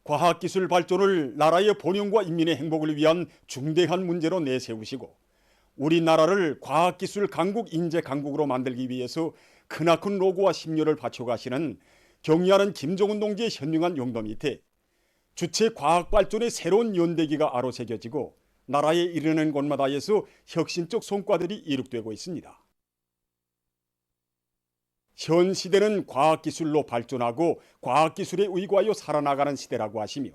과학기술 발전을 나라의 번영과 인민의 행복을 위한 중대한 문제로 내세우시고 우리나라를 과학기술 강국 인재 강국으로 만들기 위해서 크나큰 노고와 심려를 바쳐가시는 경의하는 김정은 동지의 현명한 용도 밑에 주체 과학발전의 새로운 연대기가 아로새겨지고 나라에 이르는 곳마다에서 혁신적 성과들이 이룩되고 있습니다. 현 시대는 과학기술로 발전하고 과학기술에 의거하여 살아나가는 시대라고 하시며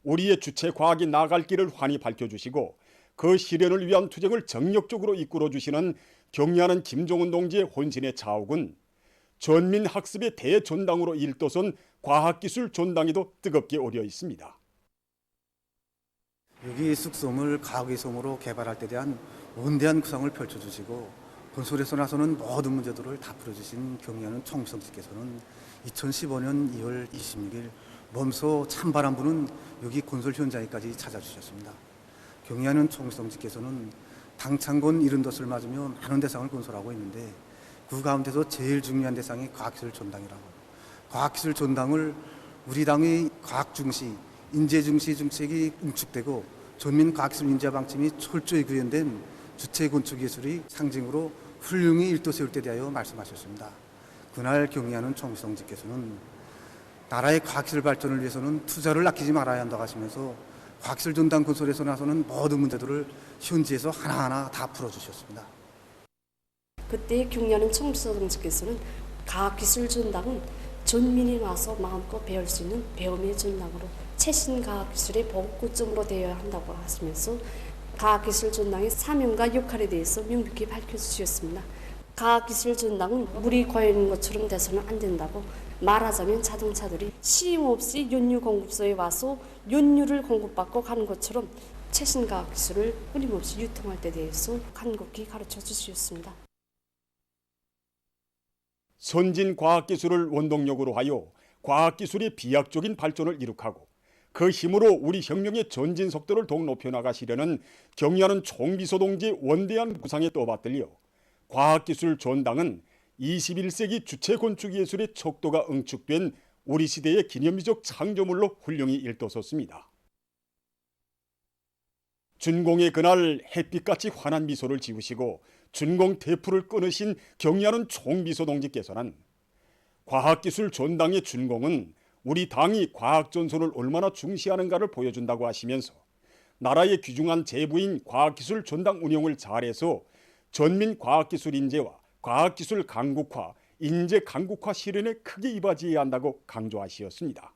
우리의 주체 과학이 나아갈 길을 환히 밝혀주시고 그 실현을 위한 투쟁을 정력적으로 이끌어주시는 경의하는 김정은 동지의 혼신의 자욱은 전민학습의 대전당으로 일도선 과학기술 전당에도 뜨겁게 오려 있습니다. 유기 숙소물 과학의 섬으로 개발할 때 대한 원대한 구상을 펼쳐주시고 건설에서 나서는 모든 문제들을 다 풀어주신 경의하는 총수께서는 2015년 2월 26일 몸소 찬바람 부는 여기 건설 현장에까지 찾아주셨습니다. 경의하는 총수께서는 당창건 70돛을 맞으며 많은 대상을 건설하고 있는데 그 가운데서 제일 중요한 대상이 과학기술 전당이라고. 과학기술 전당을 우리 당의 과학 중시, 인재 중시 정책이 응축되고 전민 과학기술 인재 방침이 철저히 구현된 주체 건축 예술의 상징으로 훌륭히 일도 세울 때 대하여 말씀하셨습니다. 그날 경의하는 총수께서는 나라의 과학기술 발전을 위해서는 투자를 아끼지 말아야 한다고 하시면서 과학기술 전당 건설에서 나서는 모든 문제들을 현지에서 하나하나 다 풀어주셨습니다. 그때 경의하는 총수께서는 과학기술 전당은 전민이 와서 마음껏 배울 수 있는 배움의 전당으로 최신 과학기술의 보급고점으로 되어야 한다고 하시면서 과학기술 전당의 사명과 역할에 대해서 명백히 밝혀주셨습니다. 과학기술 전당은 물이 고이는 것처럼 돼서는 안 된다고 말하자면 자동차들이 쉼 없이 연료 공급소에 와서 연료를 공급받고 가는 것처럼 최신 과학기술을 끊임없이 유통할 때 대해서 간곡히 가르쳐 주셨습니다. 선진 과학기술을 원동력으로 하여 과학기술의 비약적인 발전을 이룩하고 그 힘으로 우리 혁명의 전진 속도를 더욱 높여나가시려는 경의하는 총비서 동지의 원대한 구상에 떠받들려 과학기술 전당은 21세기 주체 건축 예술의 척도가 응축된 우리 시대의 기념비적 창조물로 훌륭히 일떠섰습니다. 준공의 그날 햇빛같이 환한 미소를 지으시고 준공 대풀을 끊으신 경의하는 총비서 동지께서는 과학기술 전당의 준공은 우리 당이 과학전선을 얼마나 중시하는가를 보여준다고 하시면서 나라의 귀중한 재부인 과학기술 전당 운영을 잘해서 전민 과학기술 인재와 과학기술 강국화, 인재 강국화 실현에 크게 이바지해야 한다고 강조하시었습니다.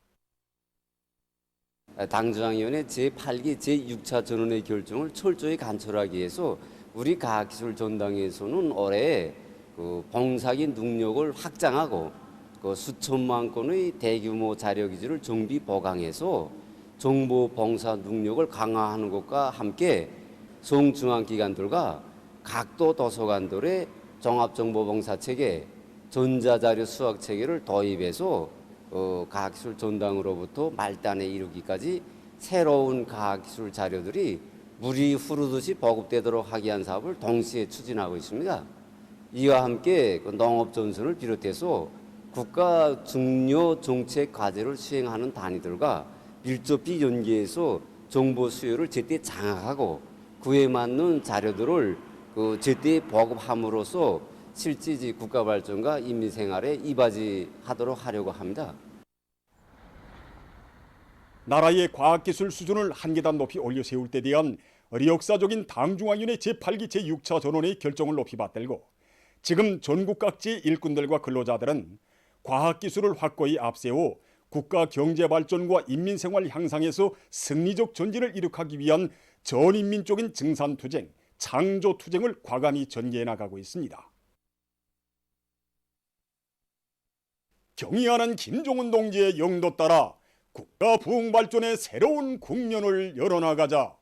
당중앙위원회 제8기 제6차 전원의 결정을 철저히 관철하기 위해서 우리 과학기술 전당에서는 올해 봉사기 능력을 확장하고 수천만 건의 대규모 자료기지를 정비 보강해서 정보 봉사 능력을 강화하는 것과 함께 성중앙기관들과 각도 도서관들의 종합정보봉사체계, 전자자료 수학체계를 도입해서 과학기술 전당으로부터 말단에 이르기까지 새로운 과학기술 자료들이 물이 흐르듯이 보급되도록 하기 위한 사업을 동시에 추진하고 있습니다. 이와 함께 농업전선을 비롯해서 국가 중요 정책 과제를 수행하는 단위들과 밀접히 연계해서 정보 수요를 제때 장악하고 그에 맞는 자료들을 제때 보급함으로써 실질적 국가 발전과 인민 생활에 이바지하도록 하려고 합니다. 나라의 과학기술 수준을 한 계단 높이 올려 세울 때 대한 역사적인 당중앙위원회 제8기 제6차 전원의 결정을 높이 받들고 지금 전국 각지의 일꾼들과 근로자들은 과학기술을 확고히 앞세워 국가 경제 발전과 인민생활 향상에서 승리적 전진을 이룩하기 위한 전인민적인 증산투쟁, 창조투쟁을 과감히 전개해 나가고 있습니다. 경의하는 김정은 동지의 영도 따라 국가 부흥 발전의 새로운 국면을 열어나가자.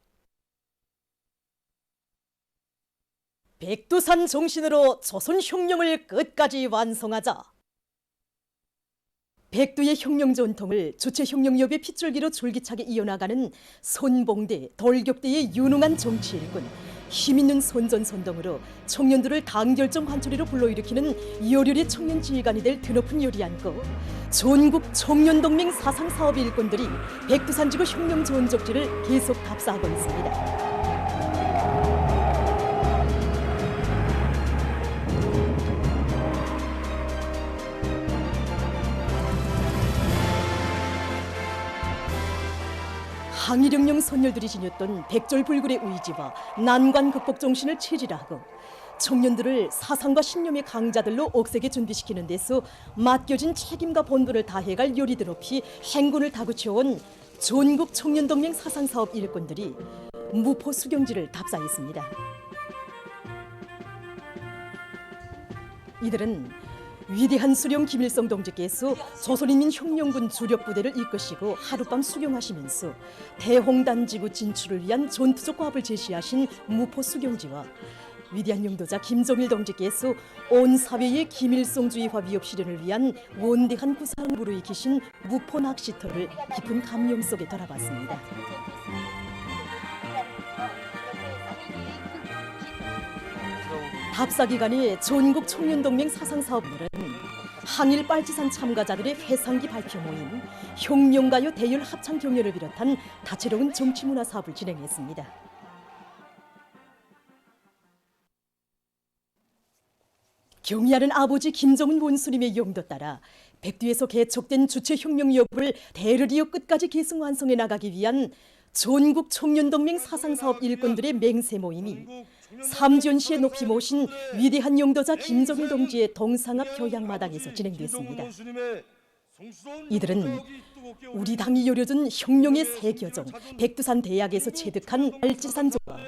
백두산 정신으로 조선혁명을 끝까지 완성하자. 백두의 혁명 전통을 주체혁명협의 핏줄기로 줄기차게 이어나가는 손봉대, 돌격대의 유능한 정치 일꾼 힘있는 선전선동으로 청년들을 당결정 관철이로 불러일으키는 열혈의 청년 지휘관이 될 드높은 열이 안고 전국 청년동맹 사상사업의 일꾼들이 백두산지구 혁명 전적지를 계속 답사하고 있습니다. 항일혁명 선열들이 지녔던 백절불굴의 의지와 난관 극복 정신을 체질화하고 청년들을 사상과 신념의 강자들로 억세게 준비시키는 데서 맡겨진 책임과 본분을 다해갈 열이 드높이 행군을 다구쳐온 전국 청년동맹 사상사업 일꾼들이 무포 수경지를 답사했습니다. 이들은 위대한 수령 김일성 동지께서 조선인민혁명군 주력부대를 이끄시고 하룻밤 수경하시면서 대홍단지구 진출을 위한 전투적 과업을 제시하신 무포 수경지와 위대한 용도자 김정일 동지께서 온 사회의 김일성주의화 위협 실현을 위한 원대한 구상을 불어익히신 무포 낚시터를 깊은 감명 속에 돌아봤습니다. 답사 기간에 전국 청년동맹 사상사업부는 항일 빨치산 참가자들의 회상기 발표 모임, 혁명가요 대열 합창 경연을 비롯한 다채로운 정치문화 사업을 진행했습니다. 경의하는 아버지 김정은 원수님의 용도 따라 백두에서 개척된 주체혁명 여부를 대를 이어 끝까지 계승 완성해 나가기 위한 전국 청년동맹 사상사업 일꾼들의 맹세 모임이 삼지연시에 높이 모신 위대한 용도자 김정일 동지의 동상 앞 교양마당에서 진행됐습니다. 이들은 우리 당이 요려준 혁명의 세교정 백두산 대학에서 체득한 빨치산조와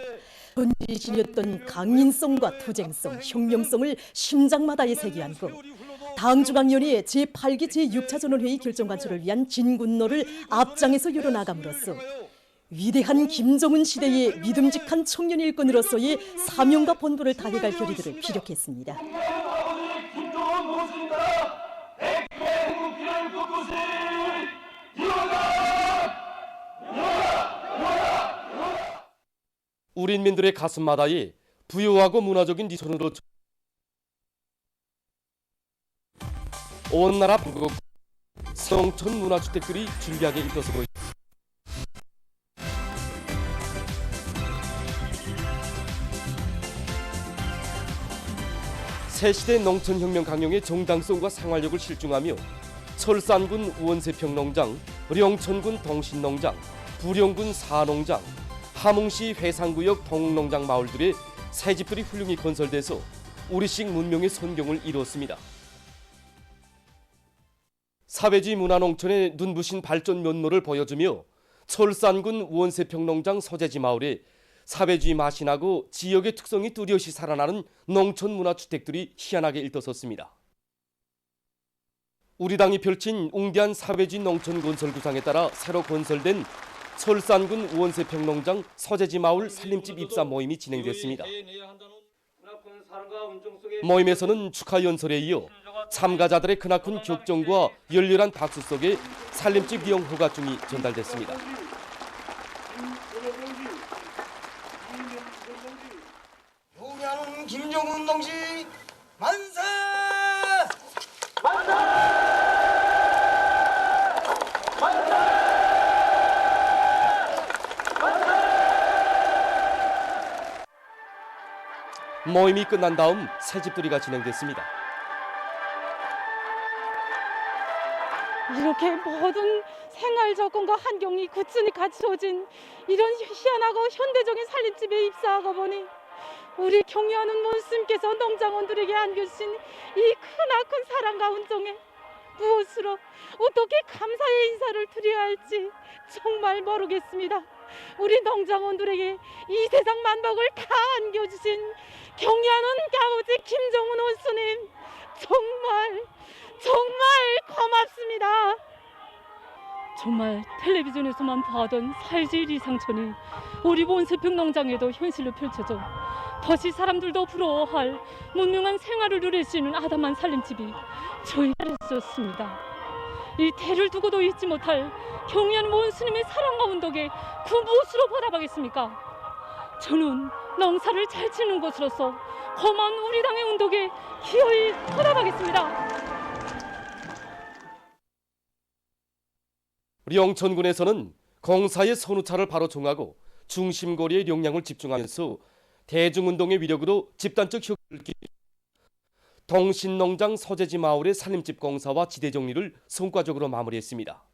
전지신이었던 강인성과 투쟁성, 혁명성을 심장마다에 새겨안고 당중앙위원회 제8기 제6차 전원회의 결정 관철을 위한 진군로를 앞장에서 열어나감으로써 위대한 김정은 시대의 믿음직한 청년 일꾼으로서의 사명과 본분을 다해갈 결의들을 피력했습니다. 우리 인민들의 가슴마다에 부유하고 문화적인 니선으로 온 나라 북극 성천 문화주택들이 줄기하게 입혀서고 있습니다. 새시대 농촌혁명 강령의 정당성과 생활력을 실증하며 철산군 우원세평농장, 령천군 동신농장, 부령군 사농장, 함흥시 회상구역 동농장 마을들의 새집들이 훌륭히 건설돼서 우리식 문명의 선경을 이뤘습니다. 사회주의 문화농촌의 눈부신 발전 면모를 보여주며 철산군 우원세평농장 서재지 마을에 사회주의 맛이 나고 지역의 특성이 뚜렷이 살아나는 농촌 문화주택들이 희한하게 일떠섰습니다. 우리 당이 펼친 웅대한 사회주의 농촌 건설 구상에 따라 새로 건설된 철산군 우원세평농장 서재지 마을 살림집 입사 모임이 진행됐습니다. 모임에서는 축하 연설에 이어 참가자들의 크나큰 격정과 열렬한 박수 속에 살림집 이용 허가증이 전달됐습니다. 용양 김정은 동지 만세! 모임이 끝난 다음 새집들이가 진행됐습니다. 이렇게 모든 생활 조건과 환경이 굳건히 갖춰진 이런 희한하고 현대적인 살림집에 입사하고 보니 우리 경의하는 원수님께서 농장원들에게 안겨주신 이 크나큰 사랑과 운동에 무엇으로 어떻게 감사의 인사를 드려야 할지 정말 모르겠습니다. 우리 농장원들에게 이 세상 만복을 다 안겨주신 경의하는 아버지 김정은 원수님 정말 고맙습니다. 정말 텔레비전에서만 봐던 살질 이상천이 우리 원세평 농장에도 현실로 펼쳐져 다시 사람들도 부러워할 문명한 생활을 누릴 수 있는 아담한 살림집이 저희가 있었습니다. 이 대를 두고도 잊지 못할 경의하는 원수님의 사랑과 운덕에 그 무엇으로 보답하겠습니까? 저는 농사를 잘 짓는 것으로서 험한 우리 당의 운동에 기어이 보답하겠습니다. 영천군에서는 공사의 선우차를 바로 정하고 중심거리의 역량을 집중하면서 대중운동의 위력으로 집단적 혁신을 동신농장 서재지 마을의 살림집 공사와 지대 정리를 성과적으로 마무리했습니다.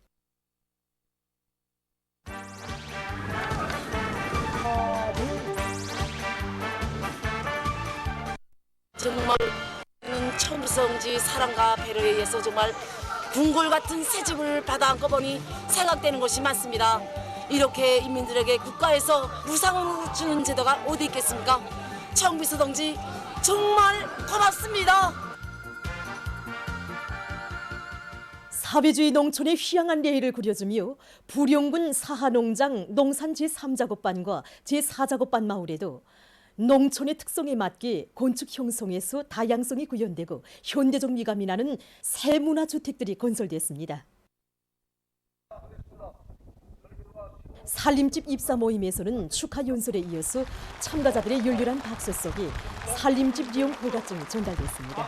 정말 청성지 사랑과 배려에 의해서 정말 궁궐 같은 새 집을 받아안고 보니 생각되는 것이 많습니다. 이렇게 인민들에게 국가에서 무상으로 주는 제도가 어디 있겠습니까? 청비서 동지 정말 고맙습니다. 사회주의 농촌의 휘황한 레일을 그려주며 부령군 사하농장 농산 제3작업반과 제4작업반 마을에도 농촌의 특성에 맞게 건축 형성에서 다양성이 구현되고 현대적 미감이 나는 새 문화주택들이 건설됐습니다. 살림집 입사 모임에서는 축하 연설에 이어서 참가자들의 열렬한 박수 속에 살림집 이용 허가증이 전달됐습니다.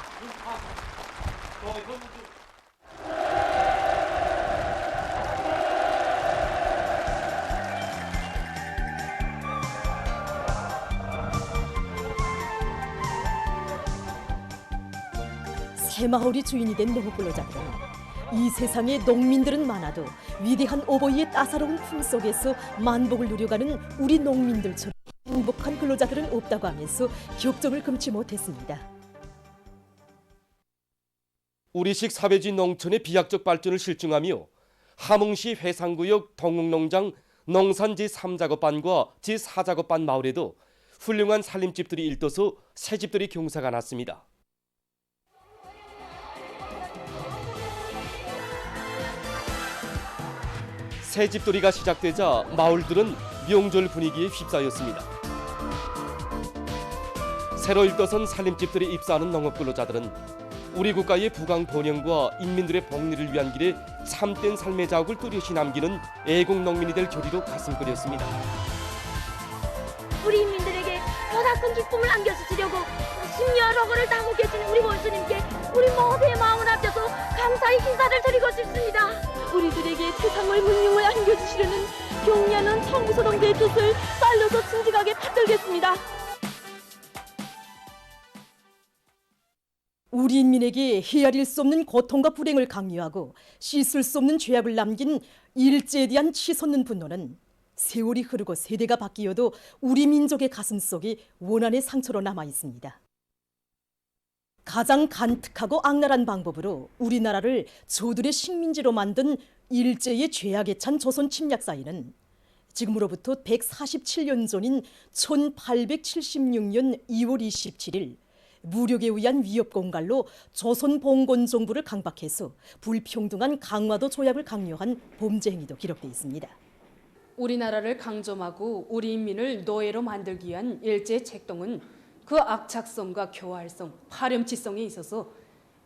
새마을이 주인이 된 농업근로자들은 이 세상에 농민들은 많아도 위대한 어버이의 따사로운 품 속에서 만복을 누려가는 우리 농민들처럼 행복한 근로자들은 없다고 하면서 격정을 금치 못했습니다. 우리식 사회주의 농촌의 비약적 발전을 실증하며 함흥시 회상구역 동흥농장 농산 제3작업반과 제4작업반 마을에도 훌륭한 살림집들이 일떠서 새집들이 경사가 났습니다. 새집돌이가 시작되자 마을들은 명절 분위기에 휩싸였습니다. 새로 일떠선 살림집들에 입사하는 농업근로자들은 우리 국가의 부강 번영과 인민들의 복리를 위한 길에 참된 삶의 자욱을 뚜렷이 남기는 애국 농민이 될 결의로 가슴 끓였습니다. 우리 인민들에게 보다 큰 기쁨을 안겨주시려고 심려러거를 담고 계신 우리 원수님께 우리 모두의 마음을 합쳐서 감사의 인사를 드리고 싶습니다. 우리들에게 세상을 문명을 안겨주시려는 경리하는 청부소동대의 뜻을 빨려서 진직하게 받들겠습니다. 우리 인민에게 헤아릴 수 없는 고통과 불행을 강요하고 씻을 수 없는 죄악을 남긴 일제에 대한 치솟는 분노는 세월이 흐르고 세대가 바뀌어도 우리 민족의 가슴 속에 원한의 상처로 남아 있습니다. 가장 간특하고 악랄한 방법으로 우리나라를 저들의 식민지로 만든 일제의 죄악에 찬 조선 침략 사이는 지금으로부터 147년 전인 1876년 2월 27일 무력에 의한 위협 공갈로 조선 봉건 정부를 강박해서 불평등한 강화도 조약을 강요한 범죄 행위도 기록되어 있습니다. 우리나라를 강점하고 우리 인민을 노예로 만들기 위한 일제의 책동은 그 악착성과 교활성, 파렴치성에 있어서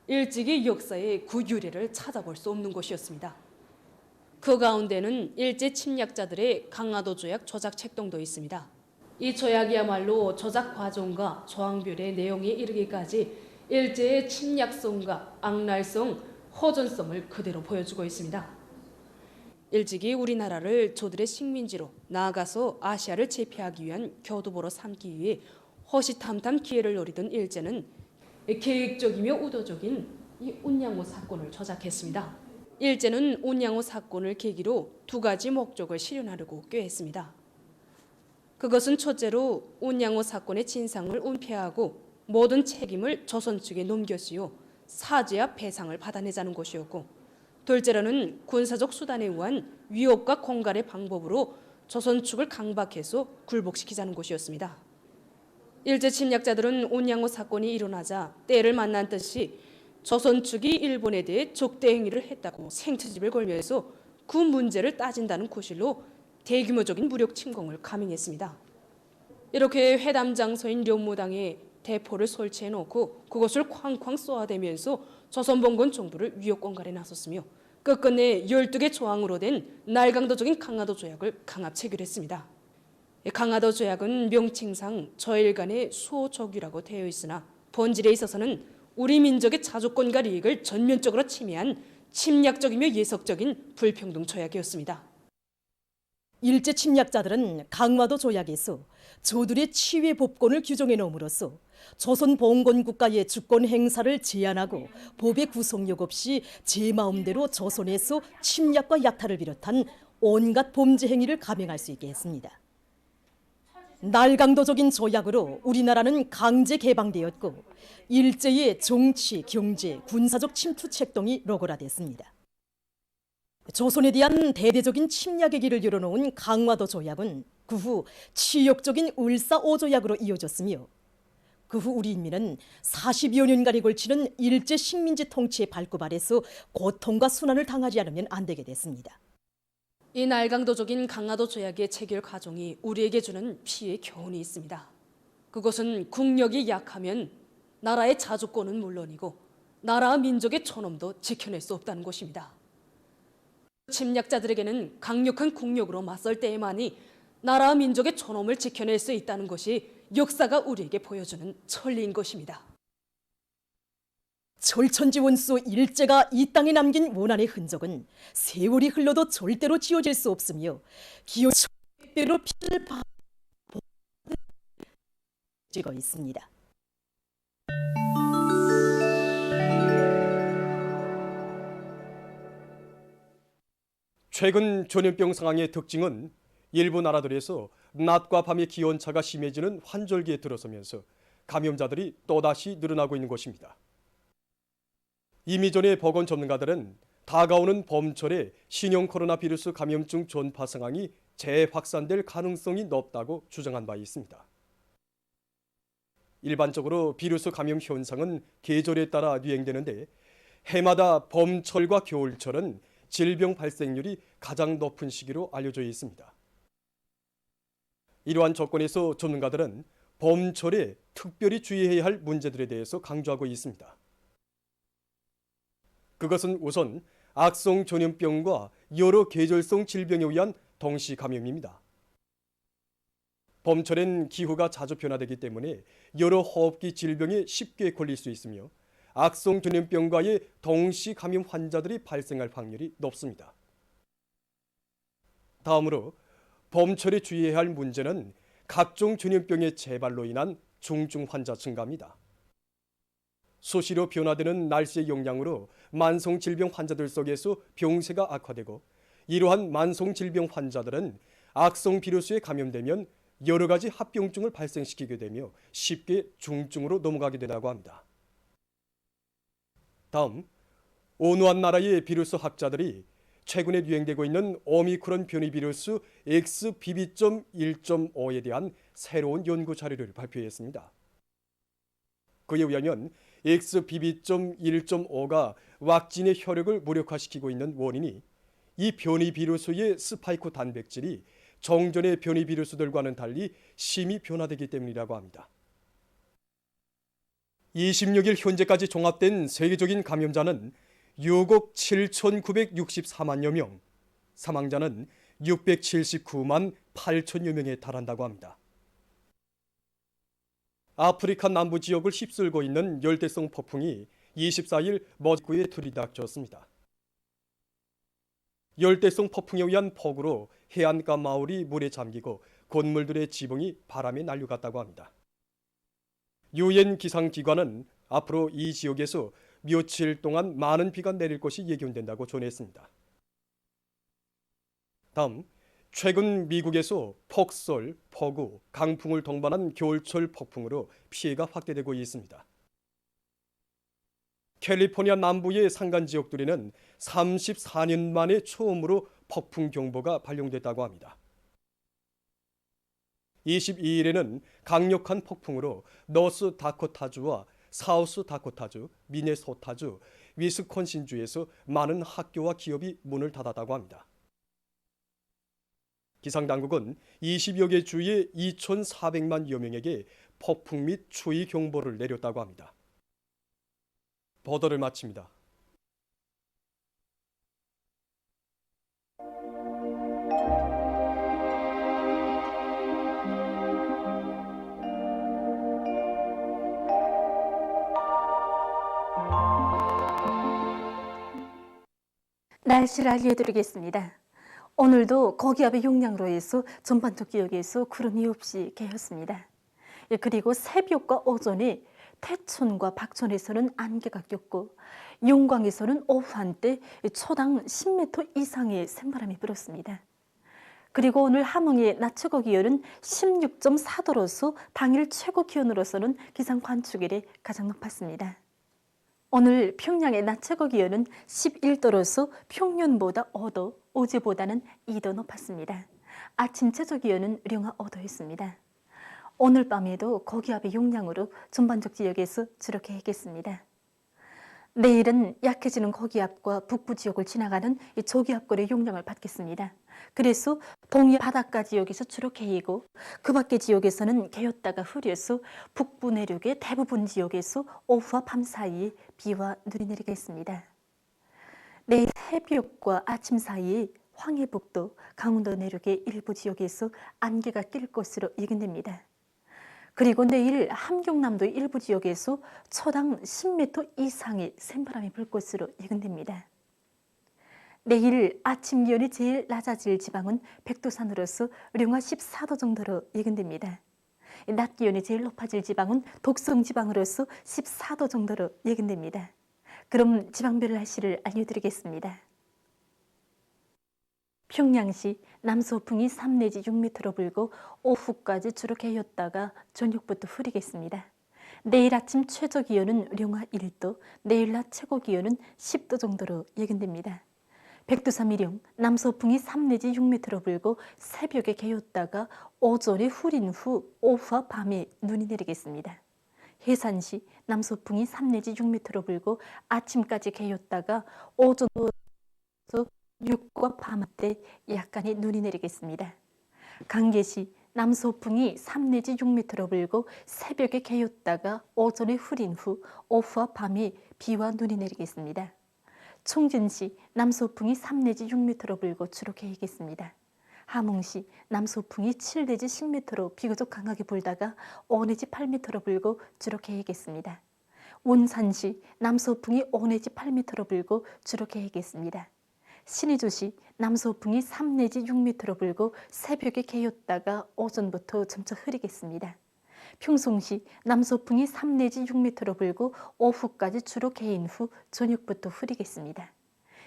일찍이 역사의 그 유래를 찾아볼 수 없는 것이었습니다. 그 가운데는 일제 침략자들의 강화도 조약 조작 책동도 있습니다. 이 조약이야말로 조작 과정과 조항별의 내용에 이르기까지 일제의 침략성과 악랄성, 허전성을 그대로 보여주고 있습니다. 일찍이 우리나라를 저들의 식민지로 나아가서 아시아를 제패하기 위한 교두보로 삼기 위해 호시탐탐 기회를 노리던 일제는 계획적이며 의도적인 이 운양호 사건을 조작했습니다. 일제는 운양호 사건을 계기로 두 가지 목적을 실현하려고 꾀했습니다. 그것은 첫째로 운양호 사건의 진상을 은폐하고 모든 책임을 조선 측에 넘겼으며 사죄와 배상을 받아내자는 것이었고, 둘째로는 군사적 수단에 의한 위협과 공갈의 방법으로 조선 측을 강박해서 굴복시키자는 것이었습니다. 일제 침략자들은 운양호 사건이 일어나자 때를 만난 듯이 조선 측이 일본에 대해 적대 행위를 했다고 생트집을 걸면서 그 문제를 따진다는 구실로 대규모적인 무력 침공을 감행했습니다. 이렇게 회담 장소인 룡무당에 대포를 설치해놓고 그것을 쾅쾅 쏘아대면서 조선봉건 정부를 위협 공갈에 나섰으며 끝끝내 12개 조항으로 된 날강도적인 강화도 조약을 강압 체결했습니다. 강화도 조약은 명칭상 저일간의 수호적이라고 되어 있으나 본질에 있어서는 우리 민족의 자주권과利益을 전면적으로 침해한 침략적이며 예속적인 불평등 조약이었습니다. 일제 침략자들은 강화도 조약에서 저들의 치외 법권을 규정해 놓음으로써 조선 봉건 국가의 주권 행사를 제한하고 법의 구속력 없이 제 마음대로 조선에서 침략과 약탈을 비롯한 온갖 범죄 행위를 감행할 수 있게 했습니다. 날강도적인 조약으로 우리나라는 강제 개방되었고 일제의 정치, 경제, 군사적 침투 책동이 로고라됐습니다. 조선에 대한 대대적인 침략의 길을 열어놓은 강화도 조약은 그 후 치욕적인 을사오조약으로 이어졌으며 그 후 우리 인민은 40여 년간에 걸치는 일제 식민지 통치의 발굽 아래서 고통과 순환을 당하지 않으면 안 되게 됐습니다. 이 날강도적인 강화도 조약의 체결 과정이 우리에게 주는 피해 교훈이 있습니다. 그것은 국력이 약하면 나라의 자주권은 물론이고 나라와 민족의 존엄도 지켜낼 수 없다는 것입니다. 침략자들에게는 강력한 국력으로 맞설 때에만이 나라와 민족의 존엄을 지켜낼 수 있다는 것이 역사가 우리에게 보여주는 천리인 것입니다. 철천지 원수 일제가 이 땅에 남긴 원한의 흔적은 세월이 흘러도 절대로 지워질 수 없으며 기어대로 피를 찍어 있습니다. 최근 전염병 상황의 특징은 일부 나라들에서 낮과 밤의 기온차가 심해지는 환절기에 들어서면서 감염자들이 또다시 늘어나고 있는 것입니다. 이미 전에 보건 전문가들은 다가오는 봄철에 신형 코로나 바이러스 감염증 전파 상황이 재확산될 가능성이 높다고 주장한 바 있습니다. 일반적으로 바이러스 감염 현상은 계절에 따라 유행되는데 해마다 봄철과 겨울철은 질병 발생률이 가장 높은 시기로 알려져 있습니다. 이러한 조건에서 전문가들은 봄철에 특별히 주의해야 할 문제들에 대해서 강조하고 있습니다. 그것은 우선 악성 전염병과 여러 계절성 질병에 의한 동시 감염입니다. 봄철엔 기후가 자주 변화되기 때문에 여러 호흡기 질병에 쉽게 걸릴 수 있으며 악성 전염병과의 동시 감염 환자들이 발생할 확률이 높습니다. 다음으로 봄철에 주의해야 할 문제는 각종 전염병의 재발로 인한 중증 환자 증가입니다. 수시로 변화되는 날씨의 영향으로 만성 질병 환자들 속에서 병세가 악화되고 이러한 만성 질병 환자들은 악성 바이러스에 감염되면 여러 가지 합병증을 발생시키게 되며 쉽게 중증으로 넘어가게 된다고 합니다. 다음, 온화한 나라의 바이러스 학자들이 최근에 유행되고 있는 오미크론 변이 바이러스 XBB.1.5에 대한 새로운 연구 자료를 발표했습니다. 그에 의하면 XBB.1.5가 왁진의 효력을 무력화시키고 있는 원인이 이 변이 바이러스의 스파이크 단백질이 종전의 변이 바이러스들과는 달리 심히 변화되기 때문이라고 합니다. 26일 현재까지 종합된 세계적인 감염자는 6억 7,964만여 명, 사망자는 679만 8천여 명에 달한다고 합니다. 아프리카 남부 지역을 휩쓸고 있는 열대성 폭풍이 24일 머지구에 들이닥쳤습니다. 열대성 폭풍에 의한 폭우로 해안가 마을이 물에 잠기고 건물들의 지붕이 바람에 날려갔다고 합니다. 유엔 기상기관은 앞으로 이 지역에서 며칠 동안 많은 비가 내릴 것이 예견된다고 전했습니다. 다음, 최근 미국에서 폭설, 폭우, 강풍을 동반한 겨울철 폭풍으로 피해가 확대되고 있습니다. 캘리포니아 남부의 산간 지역들에는 34년 만에 처음으로 폭풍 경보가 발령됐다고 합니다. 22일에는 강력한 폭풍으로 노스 다코타주와 사우스 다코타주, 미네소타주, 위스콘신주에서 많은 학교와 기업이 문을 닫았다고 합니다. 기상당국은 20여 개 주의 2,400만여 명에게 폭풍 및 추위 경보를 내렸다고 합니다. 보도를 마칩니다. 날씨를 알려드리겠습니다. 오늘도 고기압의 영향으로 해서 전반적 지역에서 구름이 없이 개었습니다. 그리고 새벽과 오전에 태촌과 박촌에서는 안개가 꼈고 용광에서는 오후 한때 초당 10m 이상의 샘바람이 불었습니다. 그리고 오늘 함흥의 낮 최고 기온은 16.4도로서 당일 최고 기온으로서는 기상 관측일에 가장 높았습니다. 오늘 평양의 낮 최고 기온은 11도로서 평년보다 5도, 어제보다는 2도 높았습니다. 아침 최저 기온은 영하 5도였습니다. 오늘 밤에도 고기압의 영향으로 전반적 지역에서 주로 개겠습니다. 내일은 약해지는 고기압과 북부 지역을 지나가는 저기압골의 영향을 받겠습니다. 그래서 동해 바닷가 지역에서 주로 개이고 그 밖의 지역에서는 개었다가 흐려서 북부 내륙의 대부분 지역에서 오후와 밤 사이에 비와 눈이 내리겠습니다. 내일 새벽과 아침 사이에 황해북도, 강원도 내륙의 일부 지역에서 안개가 낄 것으로 예견됩니다. 그리고 내일 함경남도 일부 지역에서 초당 10m 이상의 샘바람이 불 것으로 예견됩니다. 내일 아침 기온이 제일 낮아질 지방은 백두산으로서 영하 14도 정도로 예견됩니다. 낮 기온이 제일 높아질 지방은 독성 지방으로서 14도 정도로 예견됩니다. 그럼 지방별 날씨를 알려드리겠습니다. 평양시 남서풍이 3 내지 6m로 불고 오후까지 주로 개였다가 저녁부터 흐리겠습니다. 내일 아침 최저 기온은 영하 1도, 내일 낮 최고 기온은 10도 정도로 예견됩니다. 백두산 미령 남서풍이 3 내지 6m로 불고 새벽에 개였다가 오전에 흐린 후 오후와 밤에 눈이 내리겠습니다. 해산시 남서풍이 3 내지 6m로 불고 아침까지 개였다가 오전부터 6과 밤 때 약간의 눈이 내리겠습니다. 강계시 남서풍이 3 내지 6m로 불고 새벽에 개였다가 오전에 흐린 후 오후와 밤에 비와 눈이 내리겠습니다. 총진시 남서풍이 3 내지 6m로 불고 주로 개이겠습니다. 함흥시 남서풍이 7 내지 10m로 비교적 강하게 불다가 5 내지 8m로 불고 주로 개이겠습니다. 원산시 남서풍이 5 내지 8m로 불고 주로 개이겠습니다. 신의주시 남서풍이 3 내지 6m로 불고 새벽에 개였다가 오전부터 점차 흐리겠습니다. 평송시 남서풍이 3 내지 6m로 불고 오후까지 주로 개인 후 저녁부터 흐리겠습니다.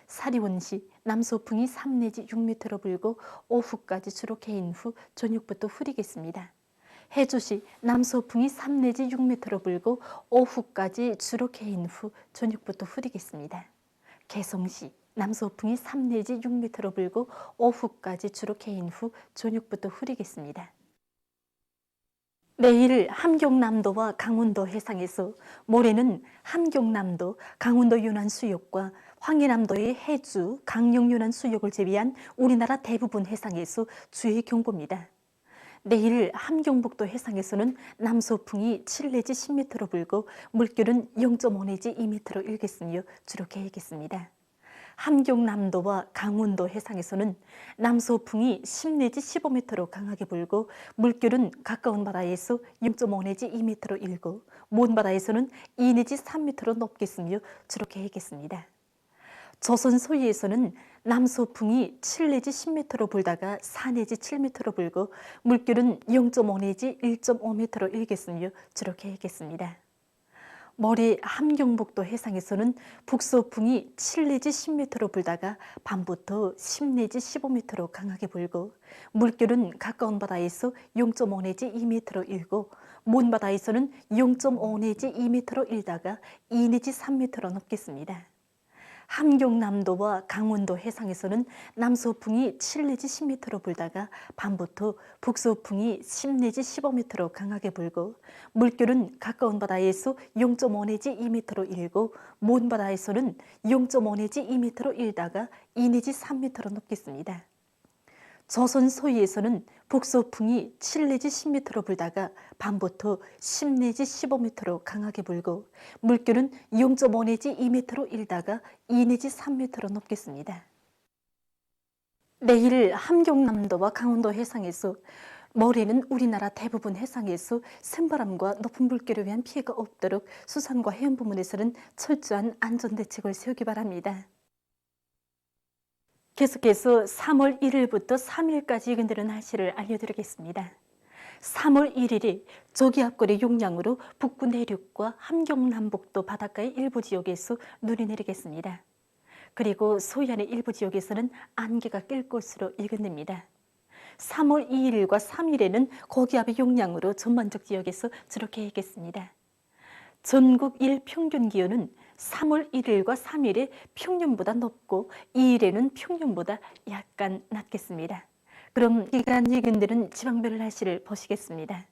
사리원시 남서풍이 3 내지 6m로 불고 오후까지 주로 개인 후 저녁부터 흐리겠습니다. 해주시 남서풍이 3 내지 6m로 불고 오후까지 주로 개인 후 저녁부터 흐리겠습니다. 개성시 남서풍이 3 내지 6m로 불고 오후까지 주로 개인 후 저녁부터 흐리겠습니다. 내일 함경남도와 강원도 해상에서 모레는 함경남도, 강원도 윤안 수역과 황해남도의 해주, 강릉 윤안 수역을 제외한 우리나라 대부분 해상에서 주의 경보입니다. 내일 함경북도 해상에서는 남서풍이 7 내지 10m로 불고 물결은 0.5 내지 2m로 일겠으며 주로 개이겠습니다. 함경남도와 강원도 해상에서는 남서풍이 10 내지 15m로 강하게 불고 물결은 가까운 바다에서 0.5 내지 2m로 일고 먼 바다에서는 2 내지 3m로 높겠으며 주로 개이겠습니다. 조선 서해에서는 남서풍이 7 내지 10m로 불다가 4 내지 7m로 불고 물결은 0.5 내지 1.5m로 일겠으며 주로 개이겠습니다. 모레 함경북도 해상에서는 북서풍이 7 내지 10m로 불다가 밤부터 10 내지 15m로 강하게 불고 물결은 가까운 바다에서 0.5 내지 2m로 일고 먼 바다에서는 0.5 내지 2m로 일다가 2 내지 3m로 높겠습니다. 함경남도와 강원도 해상에서는 남서풍이 7 내지 10m로 불다가 밤부터 북서풍이 10 내지 15m로 강하게 불고 물결은 가까운 바다에서 0.5 내지 2m로 일고 먼 바다에서는 0.5 내지 2m로 일다가 2 내지 3m로 높겠습니다. 조선 서해에서는 북서풍이 7 내지 10m로 불다가 밤부터 10 내지 15m로 강하게 불고 물결은 0.5 내지 2m로 일다가 2 내지 3m로 높겠습니다. 내일 함경남도와 강원도 해상에서 모레는 우리나라 대부분 해상에서 샘바람과 높은 물결에 의한 피해가 없도록 수산과 해양 부문에서는 철저한 안전대책을 세우기 바랍니다. 계속해서 3월 1일부터 3일까지 예견되는 날씨를 알려드리겠습니다. 3월 1일이 조기 앞거리 용량으로 북부 내륙과 함경 남북도 바닷가의 일부 지역에서 눈이 내리겠습니다. 그리고 서해안의 일부 지역에서는 안개가 낄 것으로 예견됩니다. 3월 2일과 3일에는 고기압의 용량으로 전반적 지역에서 주로 개겠습니다. 전국 일평균 기온은 3월 1일과 3일에 평년보다 높고 2일에는 평년보다 약간 낮겠습니다. 그럼 기간 예견되는 지방별 날씨를 보시겠습니다.